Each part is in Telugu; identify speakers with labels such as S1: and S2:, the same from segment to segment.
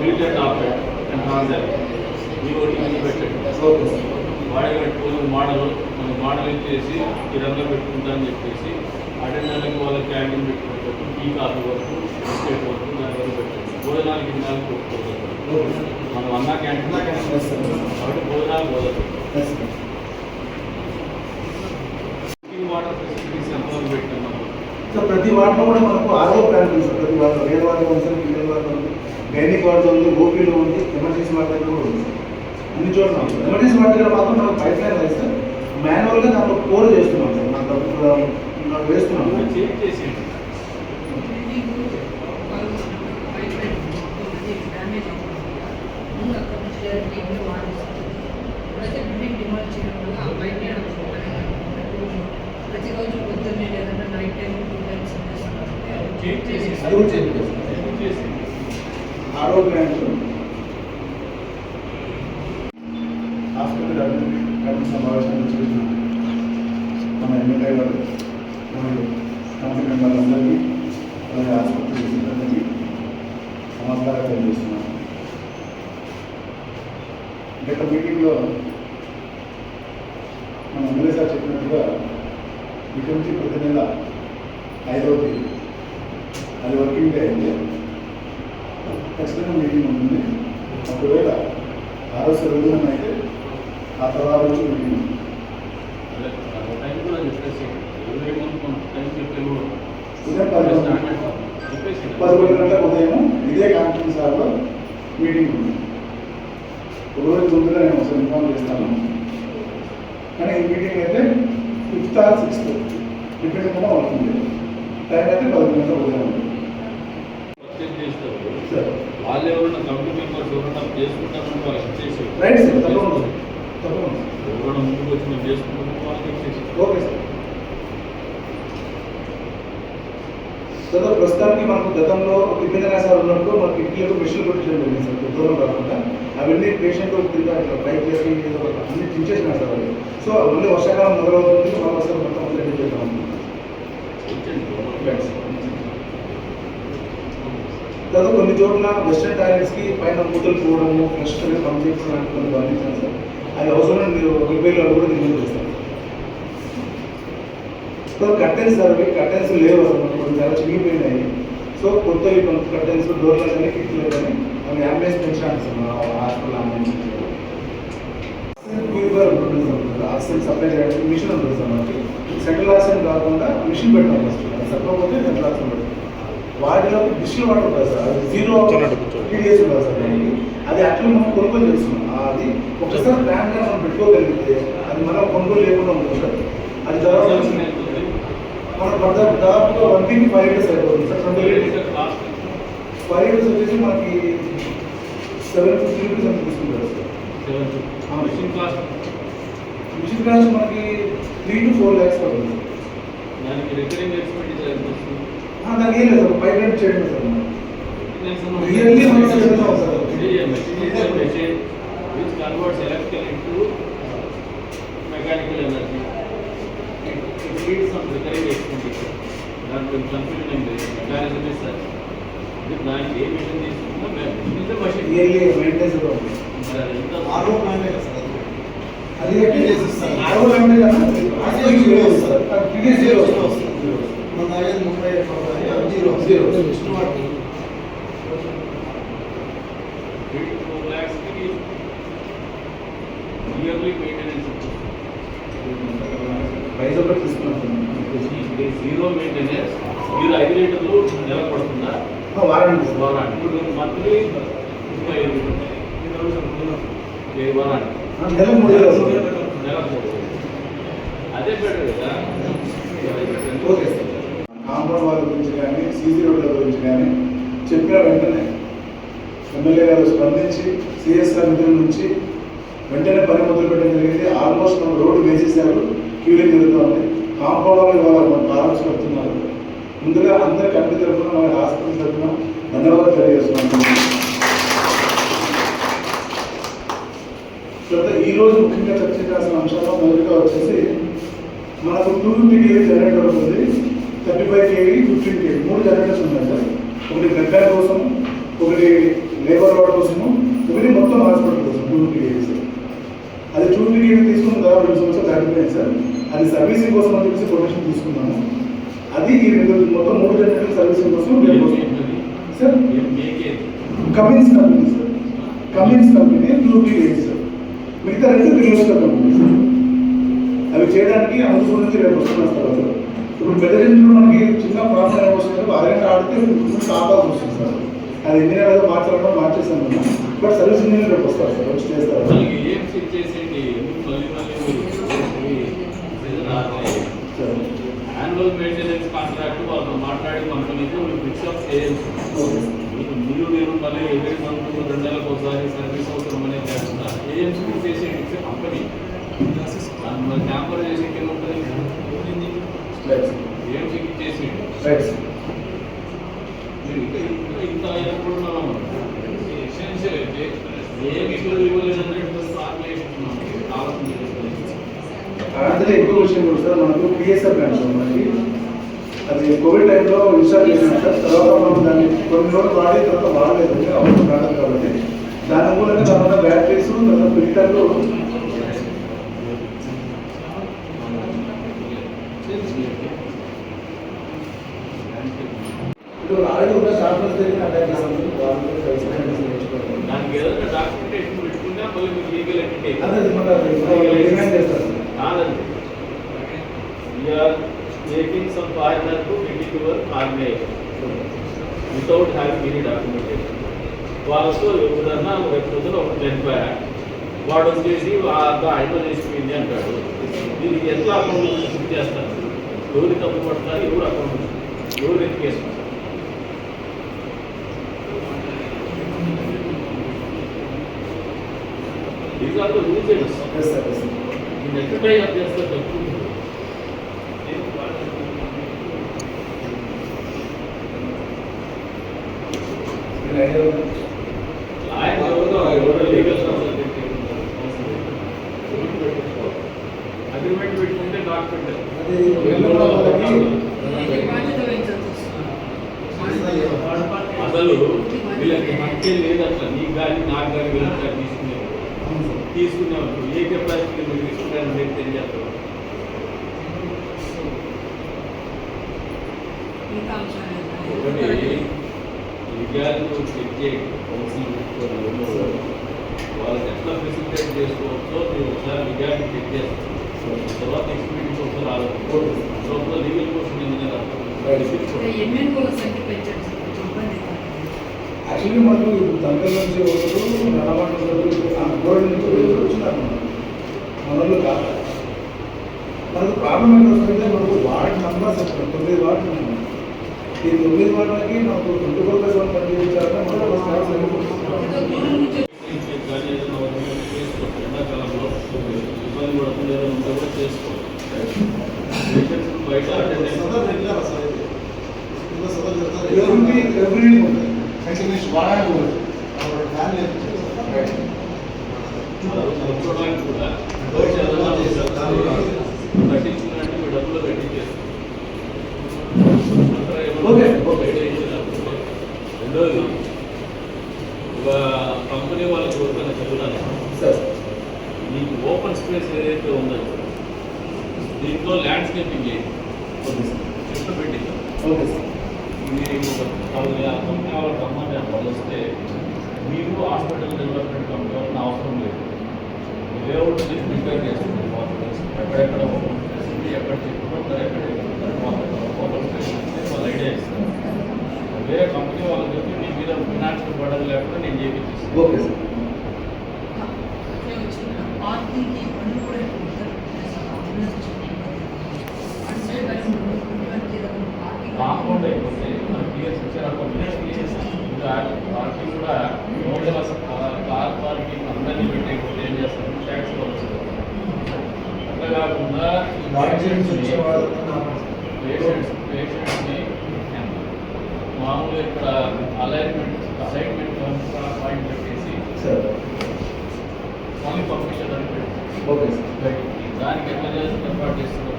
S1: Meet and operate and transact ఈ ఒకటి పెట్టండి. వాడే పెట్టుకుని మోడల్ ఇచ్చేసి ఈ రంగం పెట్టుకుంటా అని చెప్పేసి అటెండర్లకు వాళ్ళ క్యాంటీన్ పెట్టుకుంటారు, టీ కాఫీ వరకు బిస్కెట్ వరకు దాని వరకు పెట్టండి. భోజనాలకి దినాలు కొట్టుకోవచ్చు. మనం అన్నా క్యాంటీన్ కాబట్టి భోజనాలు పోదు. వాటర్ ఫెసిలిటీస్ ఎంతవరకు పెట్టాము?
S2: సో ప్రతి వార్డులో కూడా మనకు ఆరో ప్లాన్ ఉంది సార్. ప్రతి వార్డులో వేరే వార్డు ఉంది సార్, పిల్లల వార్డు ఉంది, గైనిక్ వార్డు ఉంది, ఓపీలో ఉంది, ఎమర్జెన్సీ వార్డు దగ్గర కూడా ఉంది సార్. అన్ని చోట్ల ఎమర్జెన్సీ వార్డు దగ్గర మాత్రం మనకు పైప్ లైన్ లేదు సార్. మాన్యువల్గా దాంట్లో కోర్ చేస్తున్నాం సార్. నాకు వేస్తున్నాం
S1: చేసి
S3: ప్రతిరోజు పొద్దున్నే లేదంటే నైట్ టైం 2 టైమ్స్
S2: ఆరో ప్లాంట్ హాస్పిటల్ అడ్మిట్ సమావేశాన్ని చూసిన మన ఎమ్మెల్యే గారు మరియు కమిటీ మెంబర్లందరికీ అలాగే ఆసుపత్రి సిబ్బందికి నమస్కారం తెలియజేస్తున్నాను. గత మీటింగ్లో మన ఎమ్మెల్యే సార్ చెప్పినట్టుగా ఇక్కడి నుంచి ప్రతి నెల 5వ తేదీ అది వర్కింగ్ డే అయితే ఖచ్చితంగా మీటింగ్ ఉంటుంది. ఒకవేళ ఆరోగ్య రోజున అయితే ఆ తర్వాత నుంచి మీటింగ్ ఉంటుంది. ఉదయం 11 గంటల ఉదయం ఇదే కాన్ఫరెన్స్ హాల్లో మీటింగ్ ఉంది. రోజు ముందుగా నేను ఒకసారి ఇన్ఫార్మ్ చేస్తాను. కానీ ఈ మీటింగ్ అయితే 5th or 6th డిపెండింగ్ కూడా అవుతుంది. టైం అయితే 11 గంటల ఉదయం ఉంది.
S1: వాళ్ళు ఎవరైనా కమిటీ మెంబర్స్ ఎవరైనా చేసుకుంటామని వాళ్ళకి ఇచ్చేసి
S2: రైట్ సార్, తప్పకుండా తప్పకుండా
S1: ఎవరైనా ముందుకు వచ్చి మేము చేసుకుంటాము వాళ్ళకి ఇచ్చేసి.
S2: Okay sir. తర్వాత ప్రస్తుతానికి మనకు గతంలో కిడ్నీ సార్ ఉన్నప్పుడు మన కిడ్నీలకు మిషన్ కొట్టించడం జరిగింది సార్. దూరం కాకుండా అవన్నీ పేషెంట్ కింద పైప్ చేసి అన్ని చించేసినారు సార్ వాళ్ళు. సో ఓన్లీ వర్షాకాలం మొదలవుతుంది, మనం అసలు మొత్తం రెడీ చేద్దాం. తర్వాత కొన్ని చోట్ల వెస్టర్న్ టాయిలెట్స్కి పైన మూతలు పోవడము, ఫ్లష్ పంపించడం లాంటి కొన్ని గమనించాను సార్. అది అవసరం రిపేర్లో కూడా నిర్ణయం చేస్తాను. సో కర్టెన్స్ సార్, కర్టెన్స్ లేవు అసలు, కొన్ని చాలా చిరిగిపోయినాయి. సో కొత్తవి కర్టెన్స్ డోర్లు కానీ కిటికీలు కానీ అవి అంబులెన్స్ పెంచడానికి సార్ మా హాస్పిటల్ అంబులెన్స్ ప్యూరిఫైర్ ఉంటుంది సార్. ఆక్సిజన్ సప్లై చేయడానికి మిషన్ ఉంటుంది సార్. మనకి సెంట్రల్ ఆక్సిజన్ కాకుండా మిషన్ పెట్టాం ఫస్ట్. అది సరిపోతే సెంట్రల్ ఆక్సిజన్ పెడతాం. వాటిలో డిస్టిల్ వాటర్ ఉంటుంది సార్. అది 0 TDS ఉంటుంది సార్. అది అట్లా మనం కొనుగోలు చేస్తున్నాం. అది ఒకసారి ప్లాన్గా మనం పెట్టుకోగలిగితే అది మనం కొనుగోలు లేకుండా ఉంటుంది సార్. అది తర్వాత మనం దాదాపుగా 1 week 5 days అయిపోతుంది సార్. 20 days 5 days వచ్చేసి మనకి 750 rupees అని తీసుకుంటారు సార్.
S1: మిషన్ కాస్ట్
S2: మనకి 3 to 4 lakhs పడుతుంది.
S1: దానికి రికరింగ్ ఎక్స్పెండిచర్ ఎంత వస్తుంది?
S2: దానికి ఏం లేదు సార్, పైప్ చేయడం sir.
S1: Really machine which converts electrical into mechanical energy. It needs some recurring expenditure. That will confusion in the mechanism is such. With దానికి ఏ మిషన్ తీసుకున్నా మెషిన్
S2: రియల్లీ మెయింటెనెన్స్ ఉంటుంది.
S4: ఆరో ప్లాన్ కదా సార్.
S2: అది ఆరో ప్లాన్ కదా అది 0 వస్తుంది. అది 0 వస్తుంది.
S4: మన దగ్గర 30 అది 0 నెక్స్ట్ వాటి
S1: 3 to 4 lakhs కి ఇయర్లీ మెయింటెనెన్స్
S2: ప్రైస్ ఒకటి తీసుకున్నాం.
S1: 0 మెయింటెనెన్స్ మీరు 5 లీటర్లు నెల పడుతుందా?
S2: వారానికి
S1: ఇప్పుడు మంత్లీ 35 వారానికి
S2: నెల 3
S1: అదే బెటర్ కదా.
S2: Okay sir. కాంపౌండ్ వాళ్ళ గురించి కానీ సీసీ రోడ్ల గురించి కానీ చెప్పిన వెంటనే ఎమ్మెల్యే గారు స్పందించి సిఎస్ఆర్ నిధుల నుంచి వెంటనే పని మొదలు పెట్టడం జరిగింది. ఆల్మోస్ట్ మన రోడ్డు వేసేసారు, క్యూరింగ్ జరుగుతుంది. కాంపౌండ్ వాళ్ళు ఇవాళ మన ప్రారంభిస్తున్నారు. ముందుగా అందరి కమిటీ తరఫున మన హాస్పిటల్ తరఫున ధన్యవాదాలు తెలియజేస్తున్నాను. తర్వాత ఈరోజు ముఖ్యంగా చర్చించాల్సిన అంశాల్లో మొదటిగా వచ్చేసి మనకు 250 kV జనరేటర్ ఉంటుంది, 35 kV, 15 kV 3 జనరేటర్స్ ఉన్నాయి సార్. ఒకటి బ్లడ్ బ్యాంక్ కోసం, ఒకటి లేబర్ వార్డ్ కోసము, ఒకటి మొత్తం హాస్పిటల్ కోసం 250 కేజీస్. అది 250 కేజీ తీసుకున్న తర్వాత 2 సంవత్సరాలు దాటిపోయింది సార్. అది సర్వీసింగ్ కోసం అని చెప్పేసి కొటేషన్ తీసుకున్నాము. అది ఈ మొత్తం 3 జనరేటర్ సర్వీసింగ్ కోసం sir. Cummins company sir, Cummins company 250 KG sir. మిగతా 2 కిర్లోస్కర్ కంపెనీ సార్. అవి చేయడానికి అనంతపురం నుంచి రేపు వస్తున్నారు సార్. అసలు ఇప్పుడు పెద్ద జనరేటర్ మనకి చిన్న ప్రాబ్లం ఏమొస్తుంది, అరగంట ఆడితే ఆపాల్సి వస్తుంది సార్. అది ఇంజనీర్ ఏదో మార్చేసాను మనం. బట్ సర్వీస్ ఇంజనీర్ రేపు వస్తారు సార్, వచ్చి చేస్తారు.
S1: యాన్యువల్ మెయింటెనెన్స్ కాంట్రాక్ట్ వాళ్ళతో మాట్లాడి కంపెనీతో ఫిక్సప్ చేయాలి. మీరు మళ్ళీ ఎవరి మంత్ 2 నెలలకు ఒకసారి సర్వీస్ అవసరం అనేది కాకుండా ఏఎంసీ చేసేది కంపెనీ మన ట్యాంపర్ చేసే కింద ఉంటుంది. ఏఎంసీకి చేసేది మీరు ఇంత అనుకుంటున్నాం. ఎసెన్షియల్ అయితే ఏఎంసీలో ఇవ్వలేదంటే ఆలోచన చేస్తుంది.
S2: అందులో ఎక్కువ విషయం కూడా సార్, మనకు పిఎస్ఆర్ ప్లాంట్స్ మనకి అది కోవిడ్ టైంలో ఇన్స్టాల్ చేసినాం సార్. తర్వాత మనం దాన్ని కొన్ని రోజులు వాడి తర్వాత వాడలేదు, అవసరం కాదు కాబట్టి దాని మూలంగా తర్వాత బ్యాటరీస్ తర్వాత ఫిల్టర్లు ఇప్పుడు ఆల్రెడీ ఉన్న షాప్స్ దగ్గర అటాక్ చేస్తాం.
S1: దానికి ఏదైనా డాక్యుమెంటేషన్ పెట్టుకుంటే మళ్ళీ మీకు లీగల్ ఎంటిటీ
S2: అదే మన డిమాండ్ చేస్తారు
S1: కాదండి. We are making some foreigner to visit your organization without having any documentation. వాళ్ళతో ఎవరన్నా రేపు ఒక చనిపోయా వాడు వచ్చేసి ఆయన చేసిపోయింది అంటాడు. దీనికి ఎట్లా అకౌంట్ షిఫ్ట్ చేస్తారు? ఎవరు తప్పు పడతారు, ఎవరు అకౌంట్ ఎవరు ఎత్తి వేసుకుంటారు? These are the rules and దీన్ని ఎక్కడ అప్ చేస్తారు తప్పు. అగ్రిమెంట్ పెట్టుకుంటే డాక్యుమెంట్ అసలు వీళ్ళకి హక్కే లేదు. అట్లా నీకు కానీ నాకు కానీ వీళ్ళకి తీసుకునేవాళ్ళు ఏ కెపాసిటీ మీరు తీసుకుంటారని మీకు తెలియజేస్తారు. ఒకటి విద్యార్థులు చెక్ చేయండి, కౌన్సిలింగ్ వాళ్ళకి ఎట్లా ఫెసిలిటేట్ చేసుకోవచ్చో మీరు ఒకసారి విద్యార్థి చెక్ చేస్తారు. తర్వాత ఎక్స్పీరియన్స్ ఒకసారి ఆలోచన లోపల లీగల్ క్వశ్చన్ ఎందుకంటే
S2: యాక్చువల్లీ మనకు దగ్గర నుంచి ఒకరు నడమంట గోడ నుంచి వచ్చినారు మన వాళ్ళు కాదు. మనకు ప్రాబ్లం ఏంటి వస్తుంటే మనకు వార్డ్ నంబర్స్ 9 వార్డులు ఉన్నాయి. ఈ 9 వార్డులకి మనకు 24/7 పనిచేయించాక మనకు
S1: ఎండాకాలంలో ఇబ్బంది పడుతుంది ఏదైనా కూడా చేసుకోవాలి. బయట
S2: ఎవ్రీ ఉంటాయి వాడడానికి
S1: చూడడానికి కూడా కట్టించినట్టు మీ డబ్బులు కట్టించేస్తారు. రెండోది ఒక కంపెనీ వాళ్ళకి ఎవరికైనా చదువుతాను
S2: సార్,
S1: మీకు ఓపెన్ స్పేస్ ఏదైతే ఉందో దీంట్లో ల్యాండ్స్కేపింగ్ చేయండి, చెట్లు పెట్టింది.
S2: Okay sir.
S1: ఇది కంపెనీ వాళ్ళకి రమ్మని వాళ్ళు వస్తే మీరు హాస్పిటల్ డెవలప్మెంట్ కంపెనీ వాళ్ళని అవసరం లేదు. లేఅవుట్ ప్రిపేర్ చేస్తుంది. ఎక్కడెక్కడ ఓపెన్ స్పేస్ ఉంది, ఎక్కడ చెప్పుకుంటారు, ఎక్కడ ఓపెన్ స్పేస్ అంటే వాళ్ళ ఐడియా ఇస్తారు. వేరే కంపెనీ వాళ్ళకి చెప్పి మీ మీద ఫినాన్షియల్ బర్డన్ లేకుండా నేను చేయించేస్తాను.
S2: Okay sir.
S1: కాంపౌండ్ అయిపోతే మన పిఎస్ ఇచ్చారు పార్కింగ్ కూడా నోడల్ కార్ పార్కింగ్ అందరినీ పెట్టేకపోతే ఏం చేస్తారు, ట్యాక్స్ వస్తుంది. అట్లా కాకుండా పేషెంట్స్ని మామూలుగా ఇక్కడ అలైన్మెంట్ అసైన్మెంట్ పాయింట్ పెట్టేసి మళ్ళీ పంపించడానికి పెట్టి
S2: ఓకే సార్.
S1: దానికి ఎట్లా చేసి ఏర్పాటు చేస్తున్నారు.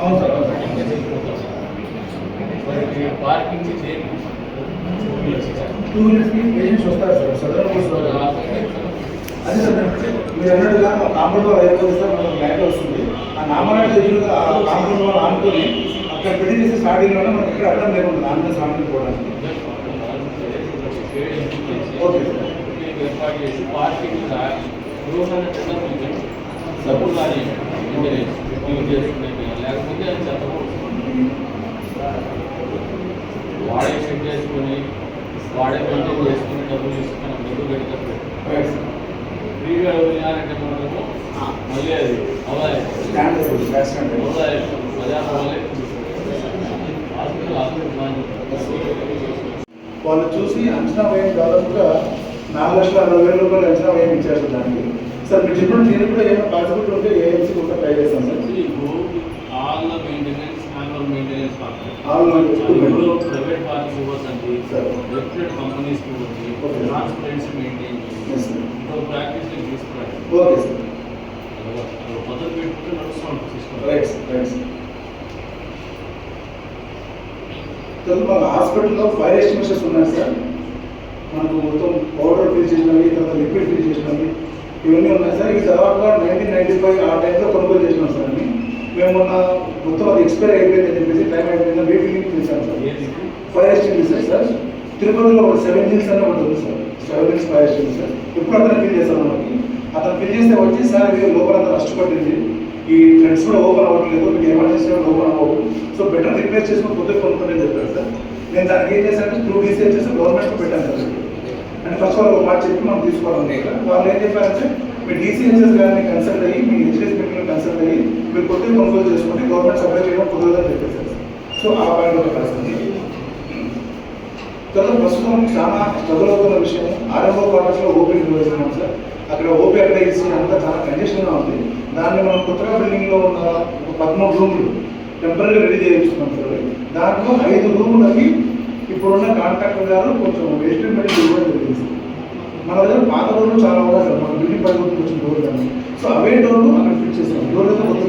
S2: అవును సార్.
S1: మనకి పార్కింగ్ దేనికి
S2: 2 యూనిట్స్కి పేషెంట్స్ వస్తారు సార్ సదరన్ వస్తారు. అదే సార్ మీరు అన్నట్టుగా కాంపౌండ్ వాల్ అయిపోతుంది సార్, మనకు ల్యాండ్ వస్తుంది. ఆ నామనాడు ఎదురుగా ఆ కాంపౌండ్ వాల్ ఆనుకొని అక్కడ పెళ్లి చేసే స్టార్టింగ్లోనే మనకి ఎక్కడ అడ్డం లేకుండా ఆంబులెన్స్ ఆనుకోవడానికి. Okay sir.
S1: ఏర్పాటు చేసి పార్కింగ్ డబ్బులు కానీ యూజ్ చేసుకునే లేకపోతే అది చెప్పకూడదు. వాడే సెట్ చేసుకొని వాడే మెయింటైన్ చేసుకుని డబ్బులు తీసుకుని డబ్బులు పెడతారు. ఫ్రీగా వదిలినారంటే మాత్రము మళ్ళీ అది అవ్వాలి
S2: వాళ్ళు చూసి అంచనా వ్యయం దాదాపుగా 4,60,000 రూపాయలు అంచనా వ్యయం ఇచ్చారు సార్ దానికి. సార్ మీరు చెప్పిన నేను కూడా ఏమైనా పాసిబిలిటీ ఉంటే ఏఎంసీ కూడా ట్రై చేస్తాను sir.
S1: All the maintenance annual maintenance private party ఇవ్వద్దండి, రెప్యూటెడ్ కంపెనీస్ ఇవ్వండి, ట్రాన్స్పరెన్సీ మెయింటైన్ చేయండి, ప్రాక్టీస్ తీసుకురండి.
S2: Okay sir.
S1: పద్ధతి పెట్టుకుంటే నడుస్తూ ఉంటుంది system.
S2: Right sir, right sir. మన హాస్పిటల్లో ఫైర్ ఎస్టిమేషన్స్ ఉన్నాయి సార్. మనకు మొత్తం పౌడర్ ఫిల్ చేసినవి, తర్వాత లిక్విడ్ ఫిల్ చేసినవి ఇవన్నీ ఉన్నాయి సార్. ఇవి దాదాపుగా 1995 ఆ టైంలో కొనుగోలు చేసినాం సార్ అని. మేము మొన్న మొత్తం అది ఎక్స్పైర్ అయిపోయిందని చెప్పేసి టైం అయిపోయింది రీఫిల్లింగ్ చేశాం సార్. ఫైర్ ఎస్టిమేషన్ సార్ తిరుపతిలో ఒక 7 హిల్స్ అనే ఒకటి ఉంది సార్. 7 హిల్స్ ఫైర్ ఎస్టిమేషన్ ఇప్పుడు అతను ఫిల్ చేశారు మనకి. అతను ఫిల్ చేస్తే వచ్చి సార్ ఇది లోపలంతా నష్టపడింది, ఈ థ్రెడ్స్ కూడా ఓపెన్ అవ్వట్లేదు, మీకు ఎమర్జెన్సీ ఓపెన్ అవ్వవు, సో బెటర్ రిపేర్ చేసుకుని పొద్దు కొనుక్కోండి చెప్పారు సార్. నేను దానికి ఏం చేశానంటే త్రూ డీసీఎస్ చేసి గవర్నమెంట్కి పెట్టాను సార్. అంటే ఫస్ట్ వాళ్ళు ఒక మాట చెప్పి మనం తీసుకోవడం ఇక్కడ వాళ్ళు ఏం చెప్పారంటే మీ డీసీహెచ్ఎస్ గారిని కన్సల్ట్ అయ్యి మీ హెచ్ఎస్ పెట్టిన కన్సల్ట్ అయ్యి మీరు కొద్దిగా కొనుగోలు చేసుకుంటే గవర్నమెంట్ సప్లై చేయడం కుదరదని చెప్పేశారు. సో ఆ పాయింట్ ఒక పరిస్థితి. తర్వాత ప్రస్తుతం చాలా స్ట్రగుల్ అవుతున్న విషయం ఆర్ఎంఓ క్వార్టర్స్లో ఓపీ నిర్వహిస్తున్నాం సార్. అక్కడ ఓపీ అక్కడ ఇచ్చి అంతా చాలా కండిషన్గా ఉంది. దాన్ని మనం కొత్తగా బిల్డింగ్లో ఉన్న 13 రూములు టెంపరీగా రెడీ చేయిస్తున్నాం సార్. దాంట్లో 5 రూములకి ఇప్పుడున్న కాంట్రాక్టర్ గారు కొంచెం ఎస్టిమేట్ ఇవ్వడం జరిగింది. మన దగ్గర పాత డోర్లు చాలా ఉన్నాయి సార్, మన బిల్డింగ్ పైకి వచ్చిన డోర్లు కానీ. సో అవే డోర్లు అక్కడ ఫిట్ చేస్తాం. డోర్ అయితే కొత్త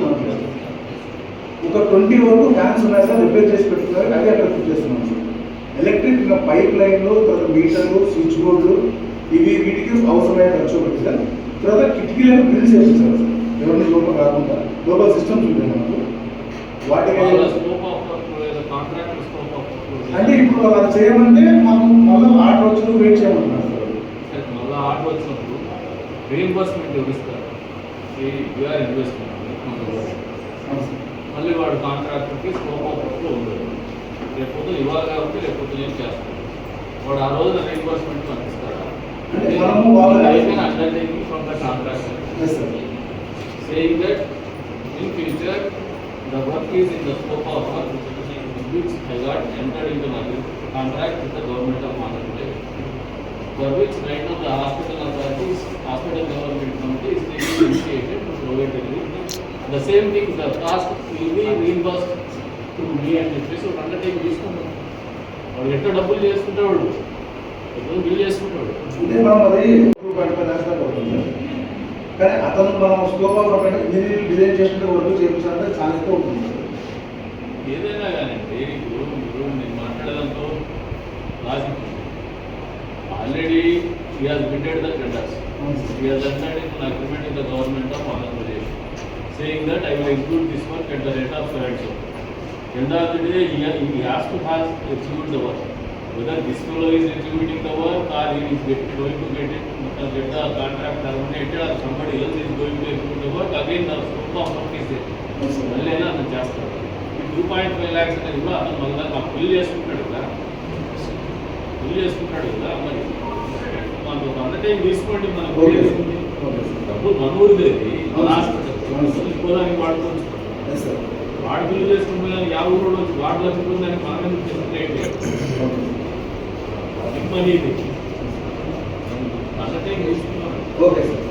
S2: ఒక 20 వరకు ఫ్యాన్స్ ఉన్నాయి సార్, రిపేర్ చేసి పెట్టుకున్నారు, అదే అక్కడ ఫిట్ చేస్తున్నాం సార్. ఎలక్ట్రిక్ పైప్ లైన్లు, తర్వాత మీటర్లు, స్విచ్ బోర్డులు ఇవి వీటికి అవసరమైన ఖర్చు ఒకటి సార్. తర్వాత కిటికీలను బిల్డ్ చేస్తారు సార్, ఎవరిని లోపల కాకుండా లోపల సిస్టమ్స్ ఉంటాయి మనకు. వాటికి అంటే ఇప్పుడు అలా చేయమంటే మనం మళ్ళీ ఆర్డర్ వచ్చిన వెయిట్ చేయమంటున్నారు సార్.
S1: మళ్ళీ ఆర్డర్ వచ్చినప్పుడు రీఎంబర్స్మెంట్ ఇస్తారు, యూఆర్ ఇన్వెస్ట్మెంట్ మళ్ళీ వాడు కాంట్రాక్టర్కి స్కోప్ ఆఫ్ వర్క్లో ఉండదు. లేకపోతే ఇవ్వాలి కాబట్టి లేకపోతే నేను చేస్తాను, వాడు ఆ రోజున రీఎంబర్స్మెంట్ పంపిస్తాడు. Undertaking from the contractor saying that in future the work is in the scope of work which I got entered into an contract with the government of Andhra Pradesh, for which right now the hospital authorities, hospital government committee is taking initiative to provide the relief. The same thing, the cost will be reimbursed to me and చెప్పేసి ఒక అండర్టేకింగ్ తీసుకుంటాం. వాడు ఎట్లా డబ్బులు చేసుకుంటాడు, ఎప్పుడు బిల్ చేసుకుంటాడు.
S2: అంటే మనం అది 2.5 అవుతుంది. కానీ అతను మనం స్కోప్ ఆఫ్ వర్క్ అంటే ఇంజనీరింగ్ డిజైన్ చేసినట్టు వర్క్ చేయించాలంటే చాలా ఎక్కువ ఉంటుంది.
S1: ఏదైనా కానీ ఇప్పుడు నేను మాట్లాడడంతో logic already he has bidded the tenders. He has entered into an agreement with the government of Andhra Pradesh saying that I will execute this work at the rate of so and so. End of the day he has to have execute the work. Whether this fellow is executing the work or he is going to get the contract terminated or somebody else is going to execute the work, again the scope of work is there. మళ్ళీ అయినా అతను చేస్తాడు. 2.5 lakhs అనేది కూడా అతను మళ్ళీ మాకు బిల్ చేసుకుంటాడు కదా, మరి మనకు ఒక అండర్టేకింగ్ తీసుకోండి. మనకు డబ్బులు మన ఊరిదేది, మన హాస్పిటల్ పోదానికి వాడుకోవచ్చు. వాడు బిల్లు చేసుకుంటే 50 ఊరు వచ్చి వాడు లక్షకుందని మనం ఎందుకు చేసిన మనీ ఇది అండర్టేకింగ్ తీసుకున్నాం.
S2: Okay sir.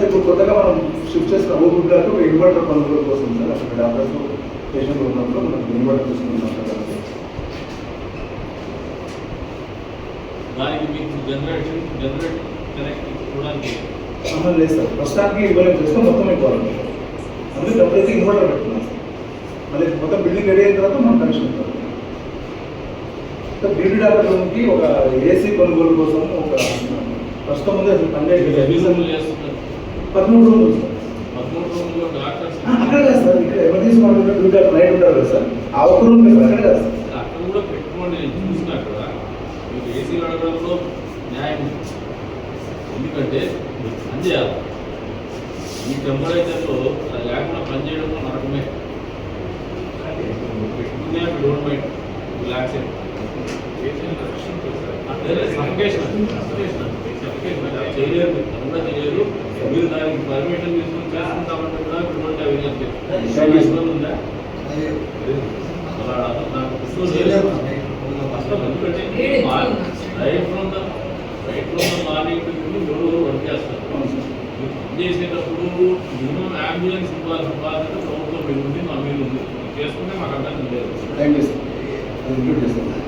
S2: ఇప్పుడు కొత్తగా మనం షిఫ్ట్ చేసిన ఊరుకు ఒక ఇన్వర్టర్ కొనుగోలు కోసం సార్, అక్కడ డాక్టర్స్ పేషెంట్లు ఉన్నప్పుడు మనం ఇన్వర్టర్ తీసుకుంటున్నాం సార్.
S1: దానికి మీకు జనరేట్ కనెక్ట్ చూడడానికి
S2: లేదు సార్, ప్రస్తుతానికి ఇవ్వలేదు, చేస్తే మొత్తం ఇవ్వాలి. అందుకే డబ్బులైతే ఇన్వర్టర్ పెట్టుకున్నాం సార్. మళ్ళీ మొత్తం బిల్డింగ్ రెడీ అయిన తర్వాత మనం కనెక్షన్ ఇస్తాం. బ్యూటీ డాక్టర్ రూమ్కి ఒక ఏసీ కొనుగోలు కోసం ఒక ప్రస్తుతం ఉంది అసలు
S1: ఎన్ని రూములు
S2: 13
S1: చేస్తున్నారు?
S2: రూములు ఉంది సార్.
S1: 13 రూముల్లో డాక్టర్స్
S2: అక్కడ కాదు సార్, ఇక్కడ ఎమర్జెన్సీ వాళ్ళు డ్యూటీ నైట్ ఉంటారు కదా సార్, ఆ ఒక్క రూమ్ లేదు అక్కడ కాదు సార్.
S1: అక్కడ కూడా పెట్టుకోండి. నేను చూసిన అక్కడ మీకు ఏసీ అడగడంలో న్యాయం ఉంది. ఎందుకంటే మీరు పని చేయాలి. ఈ టెంపరేచర్లో అది లేకుండా పని చేయడంలో నరకమే. పెట్టుకునే డోంట్ మైండ్ రిలాక్స్ చేయలేదు, తప్పకుండా చేయలేదు. మీరు దానికి పర్మిషన్ తీసుకుని చేస్తుంటామంటే కూడా ఇటువంటి అవినీతి ఉందా? అలా నాకు కష్టం. ఎందుకంటే రైట్లో మార్నింగ్ ఎవరు వర్క్ చేస్తారు. మీరు పని చేసేటప్పుడు మినిమం అంబులెన్స్ ఇవ్వాల్సిన బాధ్యత ప్రభుత్వం మీద ఉంది, మా మీద ఉంది. చేసుకుంటే మాకు అర్థం లేదు.
S2: థ్యాంక్ యూ సార్, అది ఇంక్లూడ్ చేస్తాను.